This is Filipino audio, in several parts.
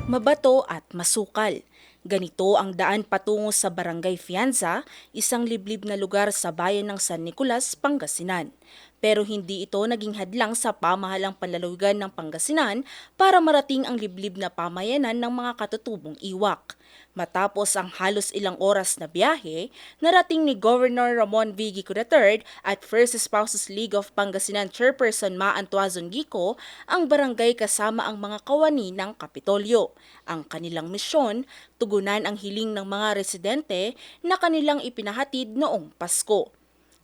mabato at masukal. Ganito ang daan patungo sa Barangay Fianza, isang liblib na lugar sa bayan ng San Nicolas, Pangasinan. Pero hindi ito naging hadlang sa pamahalang panlalawigan ng Pangasinan para marating ang liblib na pamayanan ng mga katutubong iwak. Matapos ang halos ilang oras na biyahe, narating ni Governor Ramon V. Gico III at First Spouses League of Pangasinan Chairperson Ma Antuazon Gico ang barangay kasama ang mga kawani ng Kapitolyo. Ang kanilang misyon, tugunan ang hiling ng mga residente na kanilang ipinahatid noong Pasko.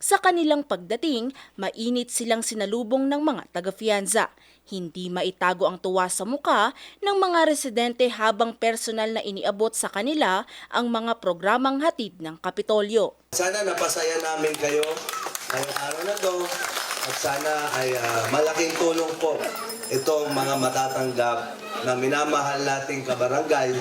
Sa kanilang pagdating, mainit silang sinalubong ng mga taga-Fianza. Hindi maitago ang tuwa sa muka ng mga residente habang personal na iniabot sa kanila ang mga programang hatid ng Kapitolyo. Sana napasaya namin kayo ngayong araw na to at sana ay malaking tulong po itong mga matatanggap na minamahal nating kabarangay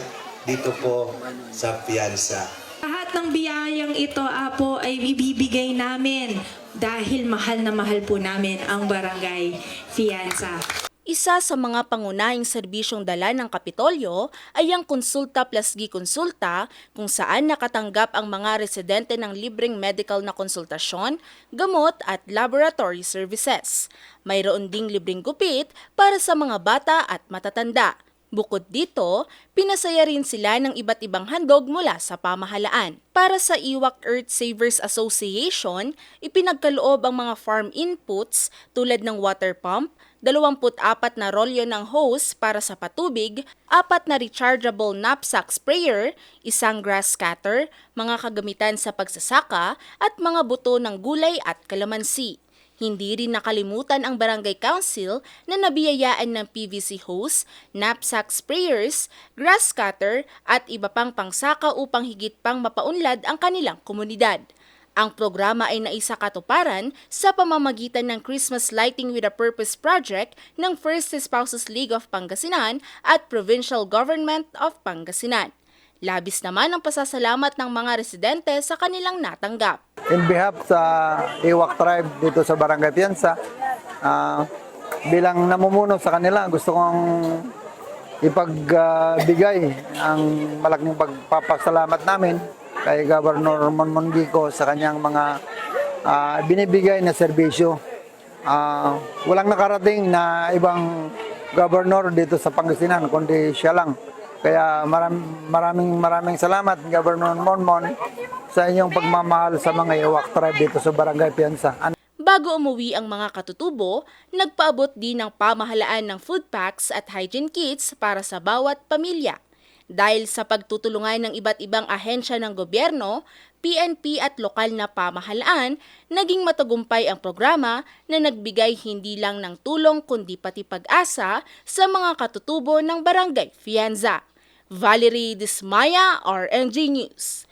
dito po sa Fianza. Lahat ng biyayang ito, Apo, ay ibibigay namin dahil mahal na mahal po namin ang Barangay Fianza. Isa sa mga pangunahing serbisyong dala ng Kapitolyo ay ang Konsulta Plus Gi-Konsulta kung saan nakatanggap ang mga residente ng libreng medical na konsultasyon, gamot at laboratory services. Mayroon ding libreng gupit para sa mga bata at matatanda. Bukod dito, pinasaya rin sila ng iba't ibang handog mula sa pamahalaan. Para sa Iwak Earth Savers Association, ipinagkaloob ang mga farm inputs tulad ng water pump, 24 na rolyo ng hose para sa patubig, 4 na rechargeable knapsack sprayer, isang grass cutter, mga kagamitan sa pagsasaka at mga buto ng gulay at kalamansi. Hindi rin nakalimutan ang Barangay Council na nabiyayaan ng PVC hose, knapsack sprayers, grass cutter at iba pang pangsaka upang higit pang mapaunlad ang kanilang komunidad. Ang programa ay naisakatuparan sa pamamagitan ng Christmas Lighting with a Purpose project ng First Spouses League of Pangasinan at Provincial Government of Pangasinan. Labis naman ang pasasalamat ng mga residente sa kanilang natanggap. In behalf sa Iwak Tribe dito sa Barangay Fianza, bilang namumuno sa kanila, gusto kong ipagbigay ang malaking pagpapasalamat namin kay Governor Ramon Gico sa kanyang mga binibigay na serbisyo. Walang nakarating na ibang governor dito sa Pangasinan, kundi siya lang. Kaya maraming salamat, Governor Monmon, sa inyong pagmamahal sa mga Iwak Tribe dito sa Barangay Fianza. Bago umuwi ang mga katutubo, nagpaabot din ng pamahalaan ng food packs at hygiene kits para sa bawat pamilya. Dahil sa pagtutulungan ng iba't ibang ahensya ng gobyerno, PNP at lokal na pamahalaan, naging matagumpay ang programa na nagbigay hindi lang ng tulong kundi pati pag-asa sa mga katutubo ng Barangay Fianza. Valerie Dismaya, RNG News.